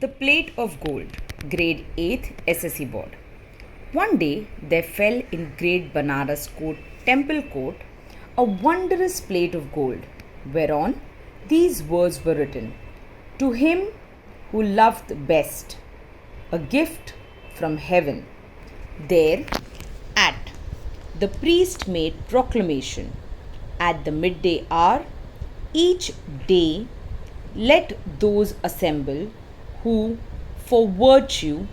The Plate of Gold, Grade 8th SSC Board. One day there fell in Great Banaras Court, Temple Court, a wondrous plate of gold, whereon these words were written: To him who loved best, a gift from heaven. There, at the priest made proclamation at the midday hour, each day let those assemble who, for virtue,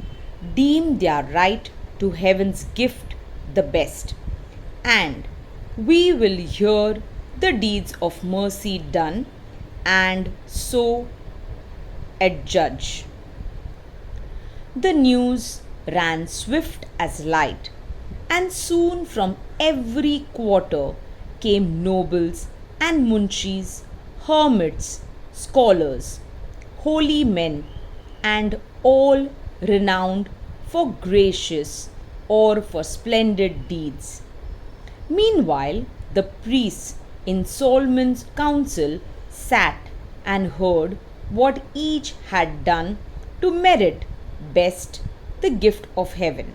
deem their right to heaven's gift the best, and we will hear the deeds of mercy done, and so adjudge. The news ran swift as light, and soon from every quarter came nobles and munshis, hermits, scholars, holy men, and all renowned for gracious or for splendid deeds. Meanwhile, the priests in Solomon's council sat and heard what each had done to merit best the gift of heaven.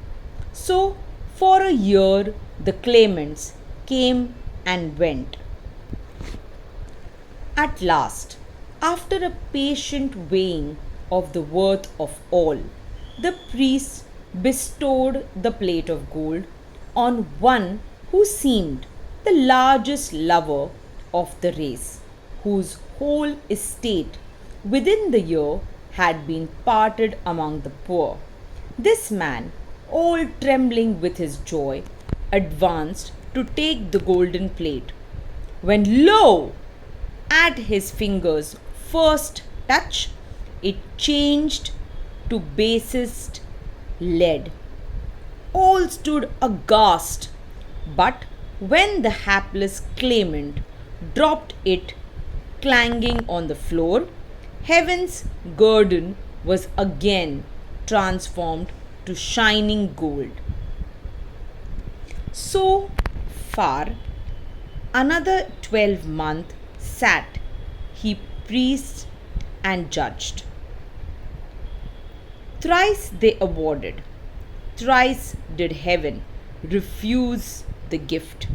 So, for a year, the claimants came and went. At last, after a patient weighing of the worth of all, the priests bestowed the plate of gold on one who seemed the largest lover of the race, whose whole estate within the year had been parted among the poor. This man, all trembling with his joy, advanced to take the golden plate, when lo! At his finger's first touch, it changed to basest lead. All stood aghast, but when the hapless claimant dropped it clanging on the floor, heaven's guerdon was again transformed to shining gold. So far, another 12 months sat he priest and judged. Thrice they awarded, thrice did heaven refuse the gift.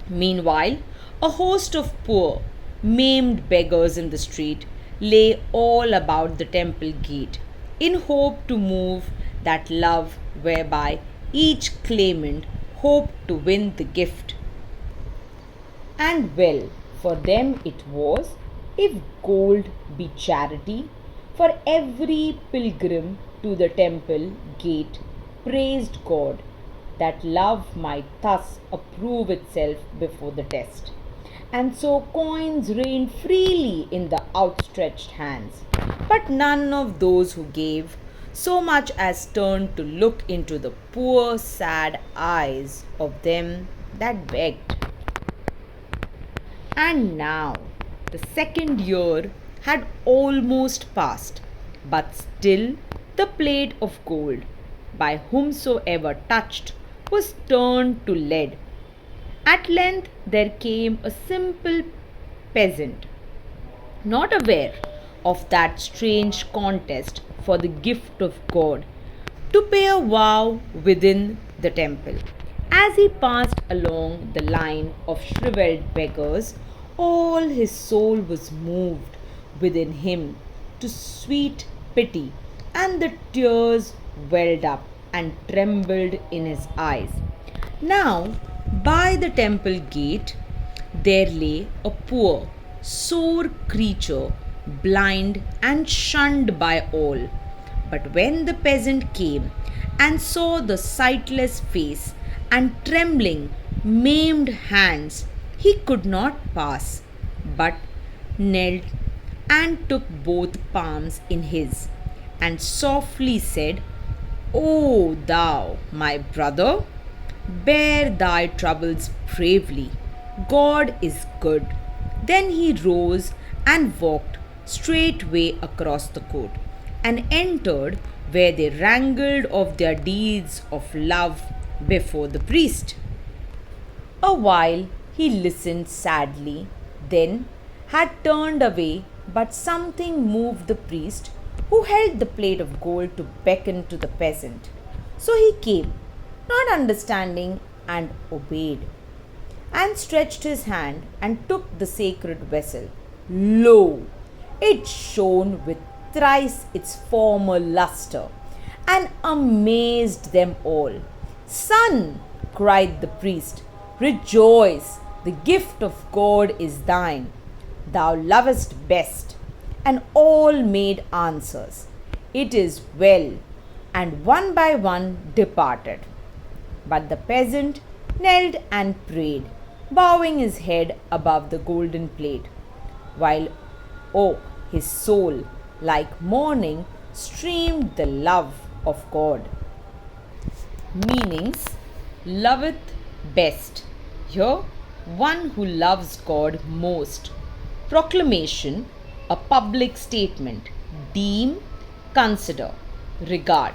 Meanwhile, a host of poor, maimed beggars in the street lay all about the temple gate, in hope to move that love whereby each claimant hoped to win the gift. And well for them it was, if gold be charity, for every pilgrim to the temple gate praised God that love might thus approve itself before the test. And so coins rained freely in the outstretched hands, but none of those who gave so much as turned to look into the poor sad eyes of them that begged. And now the second year had almost passed, but still the plate of gold, by whomsoever touched, was turned to lead. At length there came a simple peasant, not aware of that strange contest for the gift of God, to pay a vow within the temple. As he passed along the line of shriveled beggars, all his soul was moved within him to sweet pity, and the tears welled up and trembled in his eyes. Now, by the temple gate, there lay a poor, sore creature, blind and shunned by all. But when the peasant came and saw the sightless face and trembling, maimed hands, he could not pass, but knelt and took both palms in his, and softly said, O thou, my brother, bear thy troubles bravely. God is good. Then he rose and walked straightway across the court, and entered where they wrangled of their deeds of love before the priest. A while he listened sadly, then had turned away, but something moved the priest who held the plate of gold to beckon to the peasant. So he came, not understanding, and obeyed, and stretched his hand and took the sacred vessel. Lo! It shone with thrice its former lustre, and amazed them all. Son, cried the priest, rejoice, the gift of God is thine. Thou lovest best. And all made answers, it is well, and one by one departed. But the peasant knelt and prayed, bowing his head above the golden plate, while, oh, his soul, like morning, streamed the love of God. Meanings: loveth best. Here, one who loves God most. Proclamation, a public statement. Deem, consider, regard.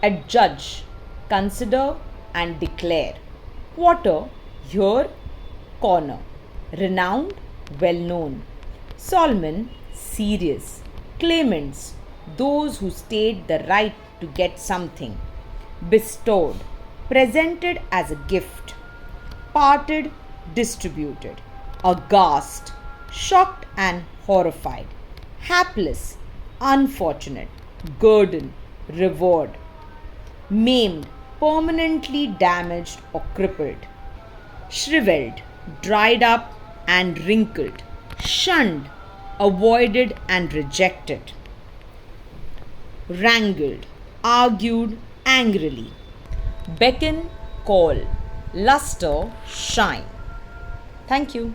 Adjudge, consider and declare. Quarter, here, corner. Renowned, well known. Solomon, serious. Claimants, those who state the right to get something. Bestowed, presented as a gift. Parted, distributed. Aghast, shocked and horrified. Hapless, unfortunate. Guerdon, reward. Maimed, permanently damaged or crippled. Shriveled, dried up and wrinkled. Shunned, avoided and rejected. Wrangled, argued angrily. Beckon, call. Luster, shine. Thank you.